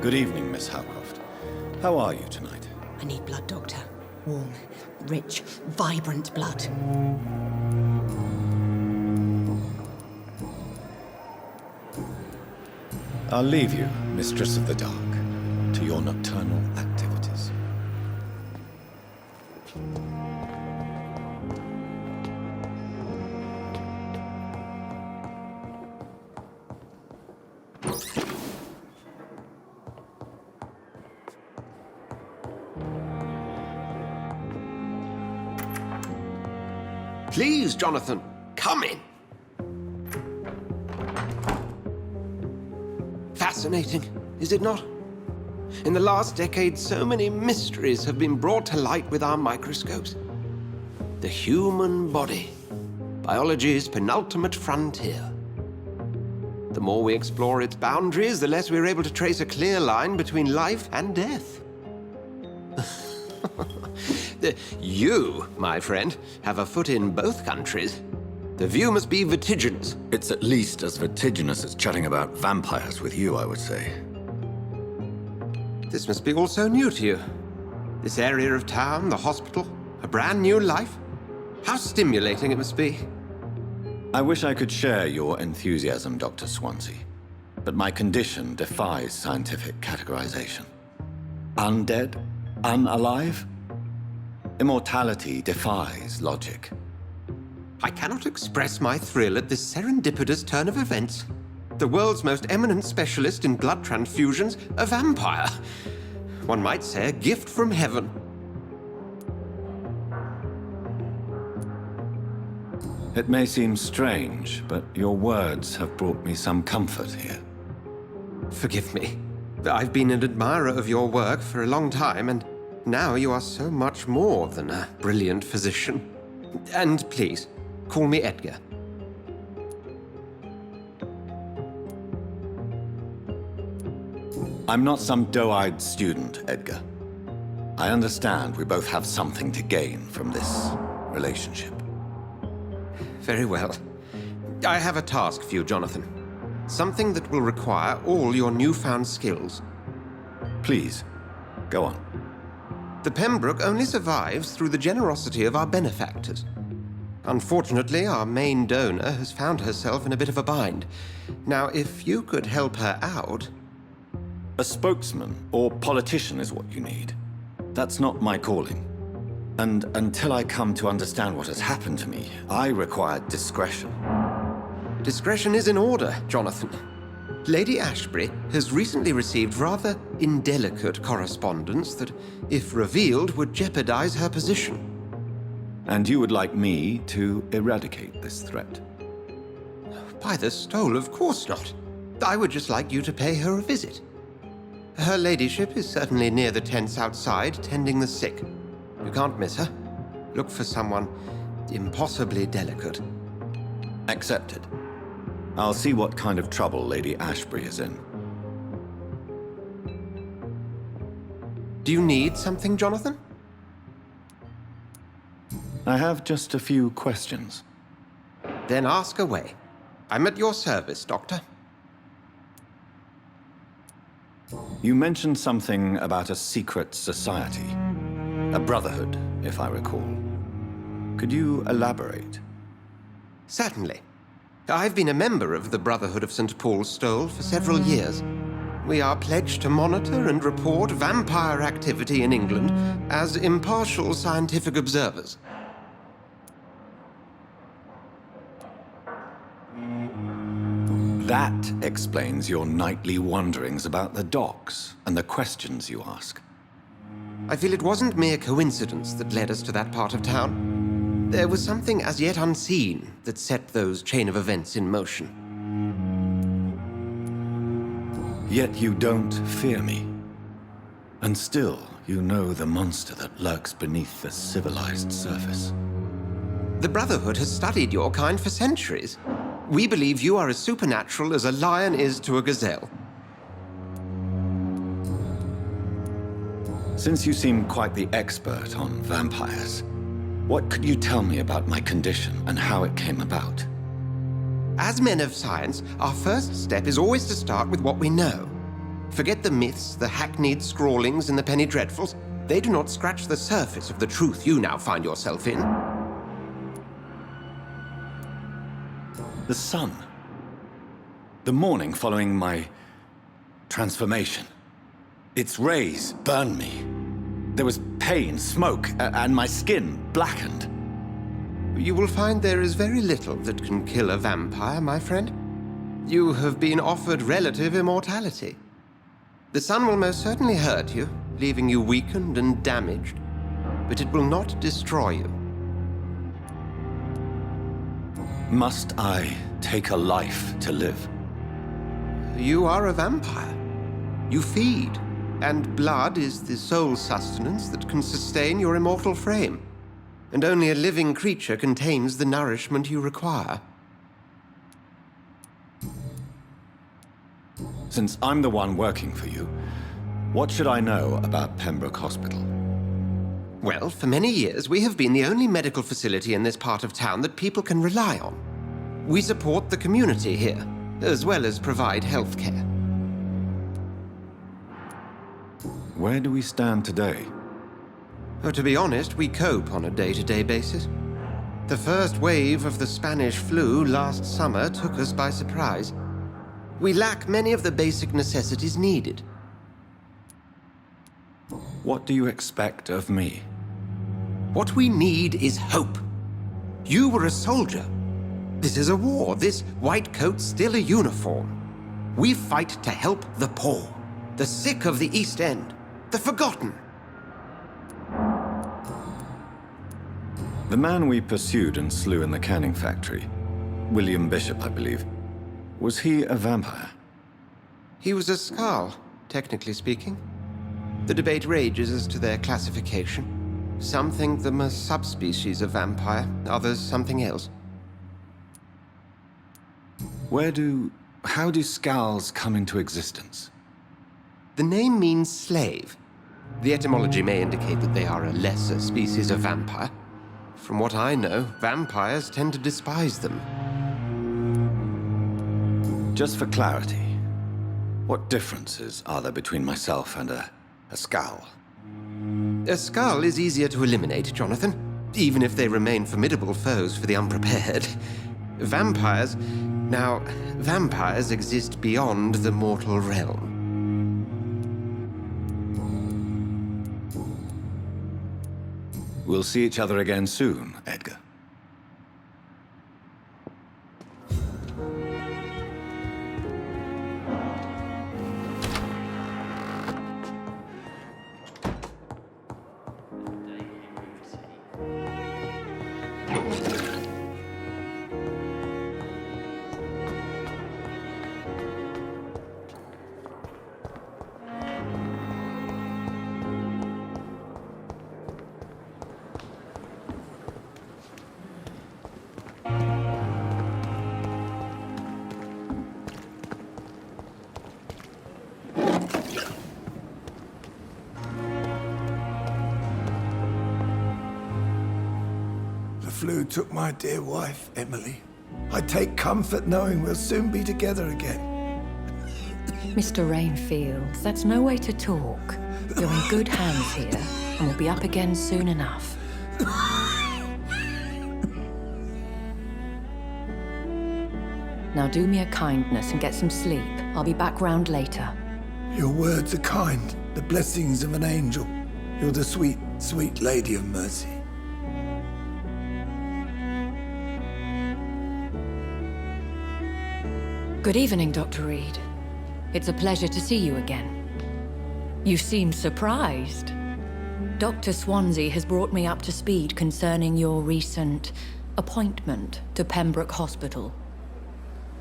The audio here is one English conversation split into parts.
Good evening, Miss Howcroft. How are you tonight? I need blood, Doctor. Warm, rich, vibrant blood. I'll leave you, Mistress of the Dark, to your nocturnal activities. Please, Jonathan, come in. Fascinating, is it not? In the last decade, so many mysteries have been brought to light with our microscopes. The human body, biology's penultimate frontier. The more we explore its boundaries, the less we're able to trace a clear line between life and death. You, my friend, have a foot in both countries. The view must be vertiginous. It's at least as vertiginous as chatting about vampires with you, I would say. This must be all so new to you. This area of town, the hospital, a brand new life. How stimulating it must be. I wish I could share your enthusiasm, Dr. Swansea, but my condition defies scientific categorization. Undead? Unalive? Immortality defies logic. I cannot express my thrill at this serendipitous turn of events. The world's most eminent specialist in blood transfusions, a vampire. One might say a gift from heaven. It may seem strange, but your words have brought me some comfort here. Forgive me. I've been an admirer of your work for a long time, and now you are so much more than a brilliant physician. And please, call me Edgar. I'm not some doe-eyed student, Edgar. I understand we both have something to gain from this relationship. Very well. I have a task for you, Jonathan. Something that will require all your newfound skills. Please, go on. The Pembroke only survives through the generosity of our benefactors. Unfortunately, our main donor has found herself in a bit of a bind. Now, if you could help her out... A spokesman or politician is what you need. That's not my calling. And until I come to understand what has happened to me, I require discretion. Discretion is in order, Jonathan. Lady Ashbury has recently received rather indelicate correspondence that, if revealed, would jeopardize her position. And you would like me to eradicate this threat? By the stole, of course not. I would just like you to pay her a visit. Her ladyship is certainly near the tents outside, tending the sick. You can't miss her. Look for someone impossibly delicate. Accepted. I'll see what kind of trouble Lady Ashbury is in. Do you need something, Jonathan? I have just a few questions. Then ask away. I'm at your service, Doctor. You mentioned something about a secret society. A brotherhood, if I recall. Could you elaborate? Certainly. I've been a member of the Brotherhood of St. Paul's Stole for several years. We are pledged to monitor and report vampire activity in England as impartial scientific observers. That explains your nightly wanderings about the docks and the questions you ask. I feel it wasn't mere coincidence that led us to that part of town. There was something as yet unseen that set those chain of events in motion. Yet you don't fear me. And still, you know the monster that lurks beneath the civilized surface. The Brotherhood has studied your kind for centuries. We believe you are as supernatural as a lion is to a gazelle. Since you seem quite the expert on vampires, what could you tell me about my condition and how it came about? As men of science, our first step is always to start with what we know. Forget the myths, the hackneyed scrawlings, and the penny dreadfuls. They do not scratch the surface of the truth you now find yourself in. The sun. The morning following my transformation. Its rays burned me. There was pain, smoke, and my skin blackened. You will find there is very little that can kill a vampire, my friend. You have been offered relative immortality. The sun will most certainly hurt you, leaving you weakened and damaged, but it will not destroy you. Must I take a life to live? You are a vampire. You feed, and blood is the sole sustenance that can sustain your immortal frame. And only a living creature contains the nourishment you require. Since I'm the one working for you, what should I know about Pembroke Hospital? Well, for many years, we have been the only medical facility in this part of town that people can rely on. We support the community here, as well as provide health care. Where do we stand today? Oh, to be honest, we cope on a day-to-day basis. The first wave of the Spanish flu last summer took us by surprise. We lack many of the basic necessities needed. What do you expect of me? What we need is hope. You were a soldier. This is a war. This white coat's still a uniform. We fight to help the poor, the sick of the East End, the forgotten. The man we pursued and slew in the canning factory, William Bishop, I believe, was he a vampire? He was a Skald, technically speaking. The debate rages as to their classification. Some think them a subspecies of vampire, others something else. How do Skalds come into existence? The name means slave. The etymology may indicate that they are a lesser species of vampire. From what I know, vampires tend to despise them. Just for clarity, what differences are there between myself and a Skald? A Skald is easier to eliminate, Jonathan, even if they remain formidable foes for the unprepared. Vampires exist beyond the mortal realm. We'll see each other again soon, Edgar. The flu took my dear wife, Emily. I take comfort knowing we'll soon be together again. Mr. Rainfield, that's no way to talk. You're in good hands here, and we'll be up again soon enough. Now do me a kindness and get some sleep. I'll be back round later. Your words are kind, the blessings of an angel. You're the sweet, sweet Lady of Mercy. Good evening, Dr. Reed. It's a pleasure to see you again. You seem surprised. Dr. Swansea has brought me up to speed concerning your recent appointment to Pembroke Hospital.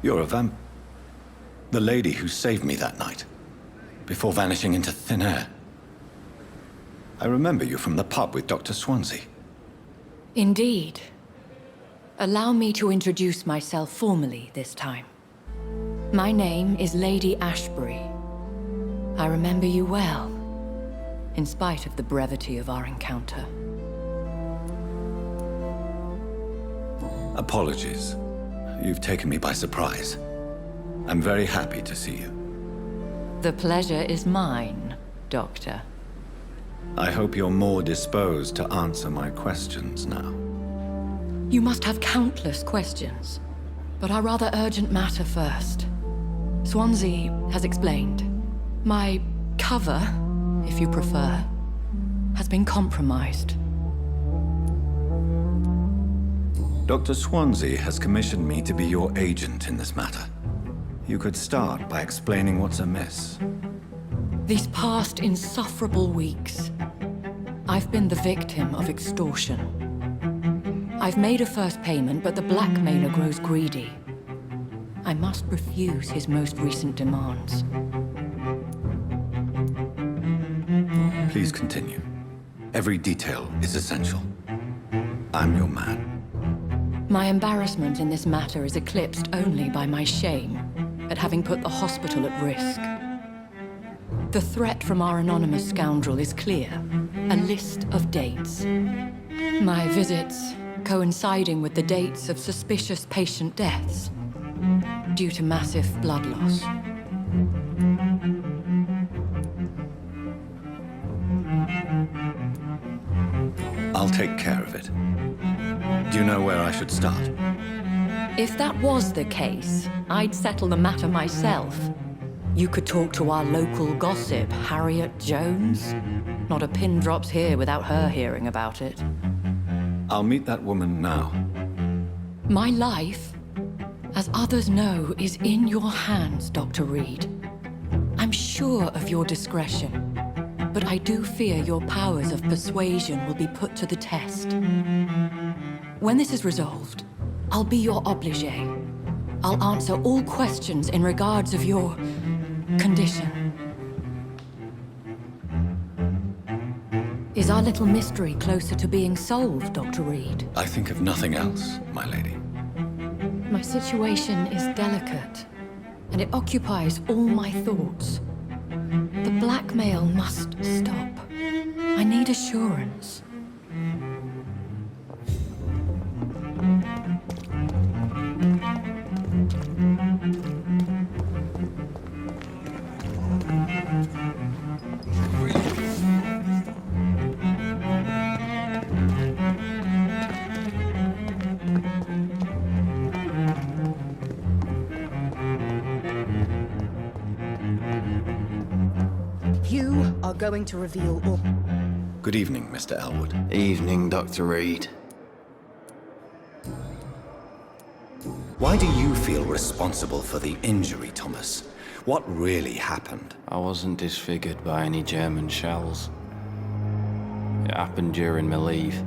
You're a the lady who saved me that night, before vanishing into thin air. I remember you from the pub with Dr. Swansea. Indeed. Allow me to introduce myself formally this time. My name is Lady Ashbury. I remember you well, in spite of the brevity of our encounter. Apologies. You've taken me by surprise. I'm very happy to see you. The pleasure is mine, Doctor. I hope you're more disposed to answer my questions now. You must have countless questions, but our rather urgent matter first. Swansea has explained. My cover, if you prefer, has been compromised. Dr. Swansea has commissioned me to be your agent in this matter. You could start by explaining what's amiss. These past insufferable weeks, I've been the victim of extortion. I've made a first payment, but the blackmailer grows greedy. I must refuse his most recent demands. Please continue. Every detail is essential. I'm your man. My embarrassment in this matter is eclipsed only by my shame at having put the hospital at risk. The threat from our anonymous scoundrel is clear. A list of dates. My visits coinciding with the dates of suspicious patient deaths due to massive blood loss. I'll take care of it. Do you know where I should start? If that was the case, I'd settle the matter myself. You could talk to our local gossip, Harriet Jones. Not a pin drops here without her hearing about it. I'll meet that woman now. My life, as others know, is in your hands, Dr. Reed. I'm sure of your discretion, but I do fear your powers of persuasion will be put to the test. When this is resolved, I'll be your obligé. I'll answer all questions in regards of your condition. Is our little mystery closer to being solved, Dr. Reed? I think of nothing else, my lady. My situation is delicate, and it occupies all my thoughts. The blackmail must stop. I need assurance. You are going to reveal all... Good evening, Mr. Elwood. Evening, Dr. Reed. Why do you feel responsible for the injury, Thomas? What really happened? I wasn't disfigured by any German shells. It happened during my leave.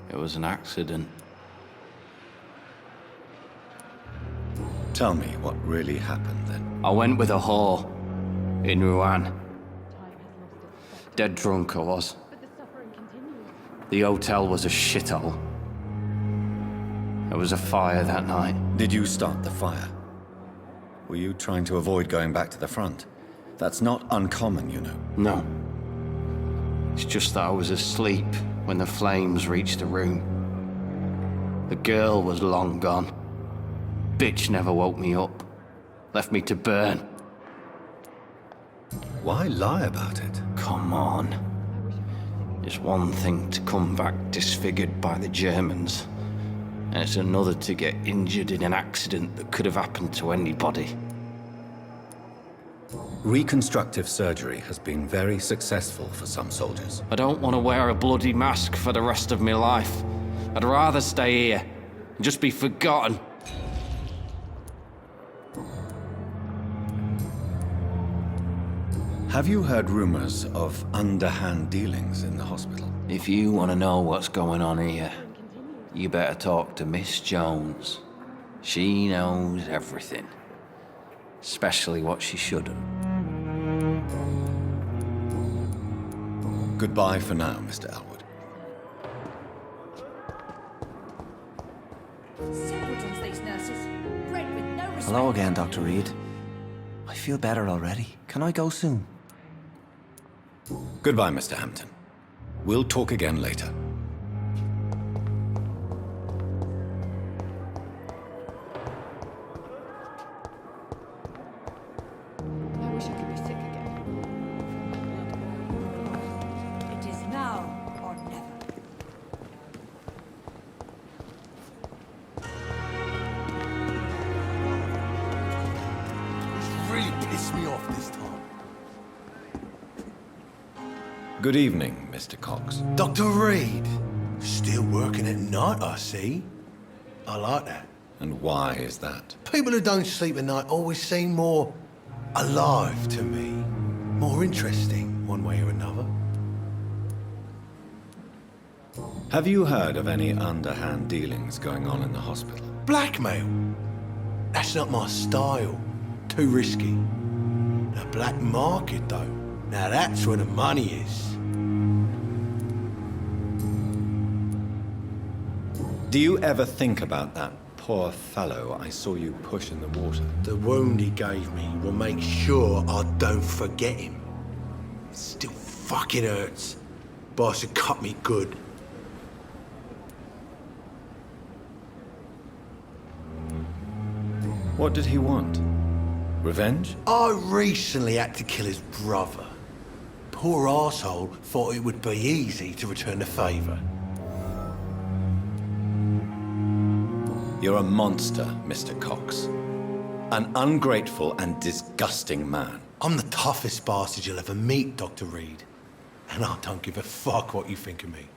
It was an accident. Tell me what really happened then. I went with a whore in Rouen. Dead drunk I was. The hotel was a shithole. There was a fire that night. Did you start the fire? Were you trying to avoid going back to the front? That's not uncommon, you know. No. It's just that I was asleep when the flames reached the room. The girl was long gone. Bitch never woke me up. Left me to burn. Why lie about it? Come on. It's one thing to come back disfigured by the Germans, and it's another to get injured in an accident that could have happened to anybody. Reconstructive surgery has been very successful for some soldiers. I don't want to wear a bloody mask for the rest of my life. I'd rather stay here and just be forgotten. Have you heard rumors of underhand dealings in the hospital? If you want to know what's going on here, you better talk to Miss Jones. She knows everything. Especially what she shouldn't. Goodbye for now, Mr. Elwood. Hello again, Dr. Reed. I feel better already. Can I go soon? Goodbye, Mr. Hampton. We'll talk again later. wish I could be sick again. It is now or never. Really pissed me off this time. Good evening, Mr. Cox. Dr. Reed. Still working at night, I see. I like that. And why is that? People who don't sleep at night always seem more alive to me. More interesting, one way or another. Have you heard of any underhand dealings going on in the hospital? Blackmail. That's not my style. Too risky. The black market, though. Now that's where the money is. Do you ever think about that poor fellow I saw you push in the water? The wound he gave me will make sure I don't forget him. It still fucking hurts. Boss had cut me good. What did he want? Revenge? I recently had to kill his brother. Poor arsehole thought it would be easy to return the favour. You're a monster, Mr. Cox. An ungrateful and disgusting man. I'm the toughest bastard you'll ever meet, Dr. Reed. And I don't give a fuck what you think of me.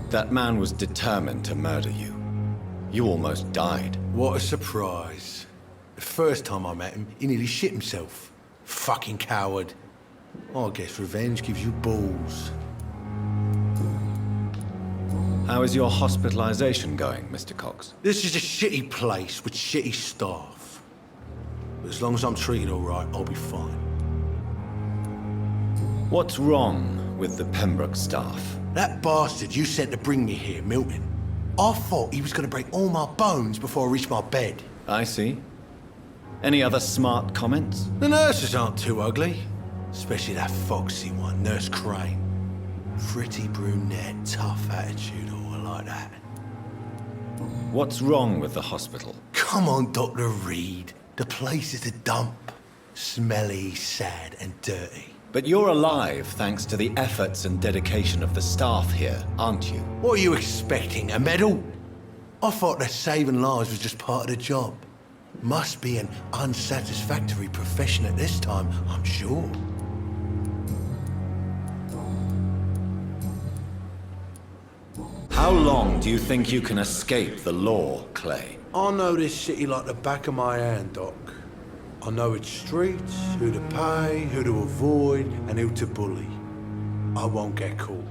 That man was determined to murder you. You almost died. What a surprise. The first time I met him, he nearly shit himself. Fucking coward. I guess revenge gives you balls. How is your hospitalization going, Mr. Cox? This is a shitty place with shitty staff. But as long as I'm treated all right, I'll be fine. What's wrong with the Pembroke staff? That bastard you sent to bring me here, Milton, I thought he was going to break all my bones before I reached my bed. I see. Any other smart comments? The nurses aren't too ugly. Especially that foxy one, Nurse Crane. Pretty brunette, tough attitude, all like that. What's wrong with the hospital? Come on, Dr. Reed. The place is a dump. Smelly, sad, and dirty. But you're alive thanks to the efforts and dedication of the staff here, aren't you? What are you expecting, a medal? I thought that saving lives was just part of the job. Must be an unsatisfactory profession at this time, I'm sure. How long do you think you can escape the law, Clay? I know this city like the back of my hand, Doc. I know its streets, who to pay, who to avoid, and who to bully. I won't get caught.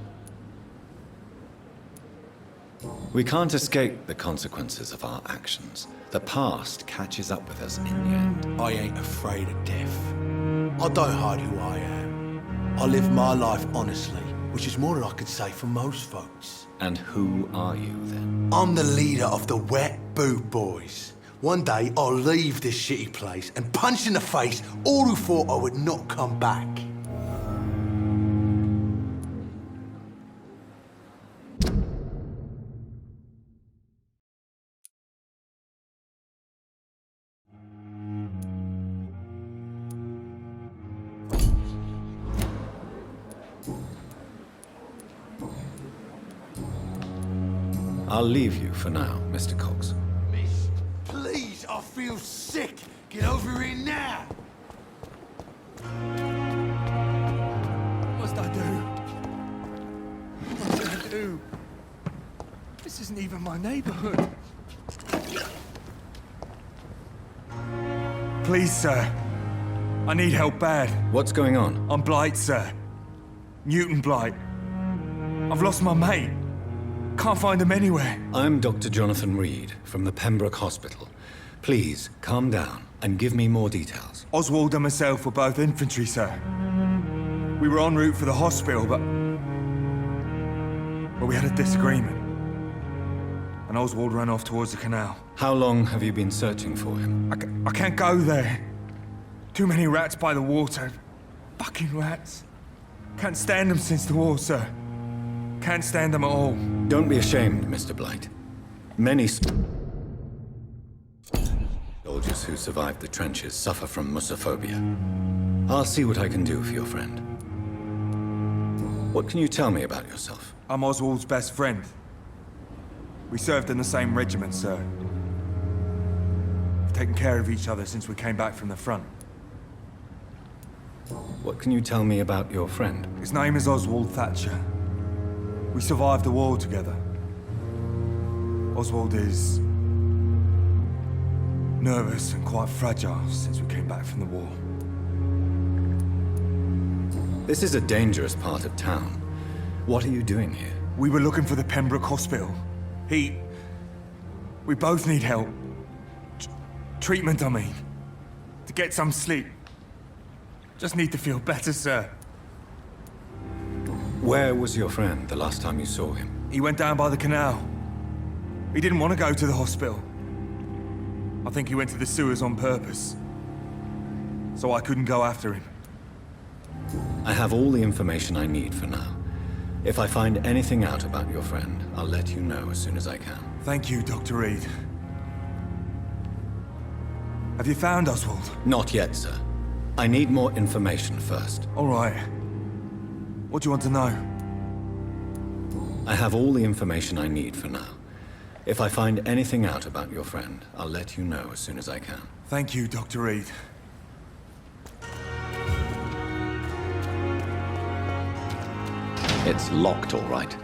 We can't escape the consequences of our actions. The past catches up with us in the end. I ain't afraid of death. I don't hide who I am. I live my life honestly, which is more than I could say for most folks. And who are you, then? I'm the leader of the Wet Boot Boys. One day, I'll leave this shitty place and punch in the face all who thought I would not come back. I'll leave you for now, Mr. Cox. Miss, please, I feel sick. Get over here now. What must I do? What must I do? This isn't even my neighborhood. Please, sir. I need help bad. What's going on? I'm Blight, sir. Newton Blight. I've lost my mate. Can't find him anywhere. I'm Dr. Jonathan Reed from the Pembroke Hospital. Please, calm down and give me more details. Oswald and myself were both infantry, sir. We were en route for the hospital, but we had a disagreement. And Oswald ran off towards the canal. How long have you been searching for him? I can't go there. Too many rats by the water. Fucking rats. Can't stand them since the war, sir. Can't stand them at all. Don't be ashamed, Mr. Blight. Many soldiers soldiers who survived the trenches suffer from musophobia. I'll see what I can do for your friend. What can you tell me about yourself? I'm Oswald's best friend. We served in the same regiment, sir. We've taken care of each other since we came back from the front. What can you tell me about your friend? His name is Oswald Thatcher. We survived the war together. Oswald is nervous and quite fragile since we came back from the war. This is a dangerous part of town. What are you doing here? We were looking for the Pembroke Hospital. We both need help. Treatment, I mean. To get some sleep. Just need to feel better, sir. Where was your friend the last time you saw him? He went down by the canal. He didn't want to go to the hospital. I think he went to the sewers on purpose. So I couldn't go after him. I have all the information I need for now. If I find anything out about your friend, I'll let you know as soon as I can. Thank you, Dr. Reed. Have you found Oswald? Not yet, sir. I need more information first. All right. What do you want to know? I have all the information I need for now. If I find anything out about your friend, I'll let you know as soon as I can. Thank you, Dr. Reed. It's locked, all right.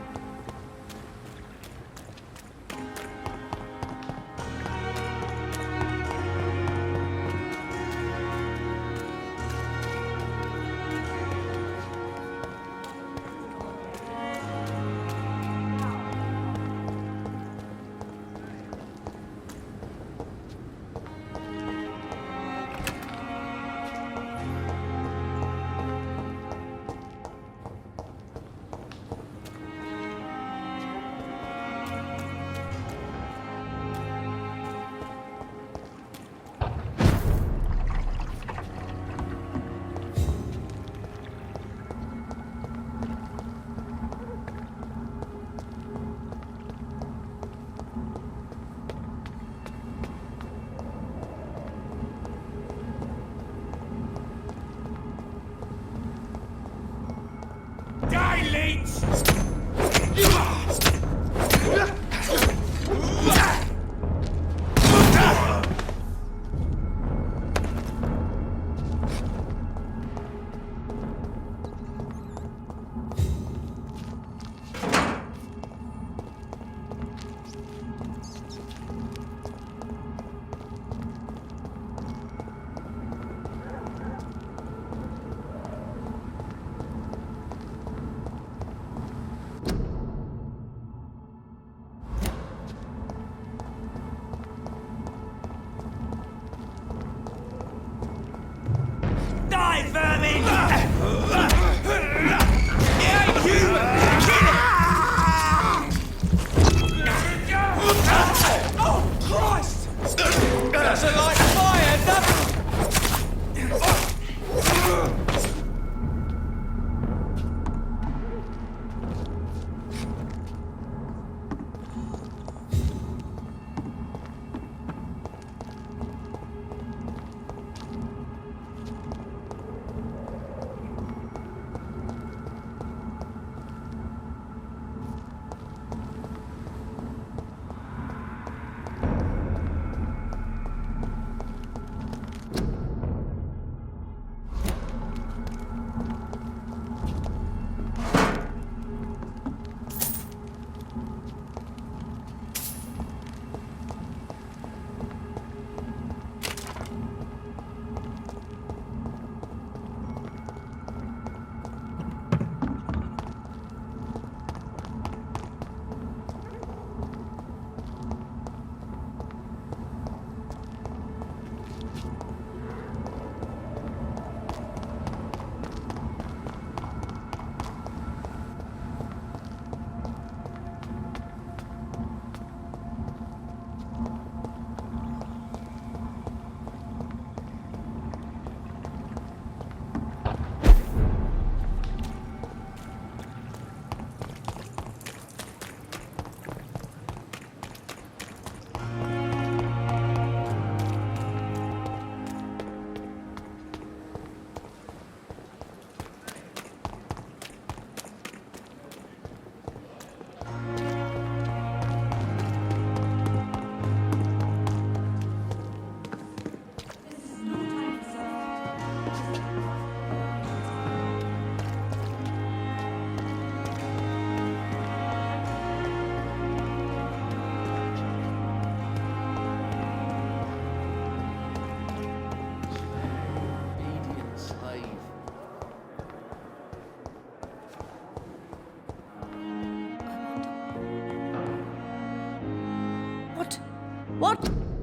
What?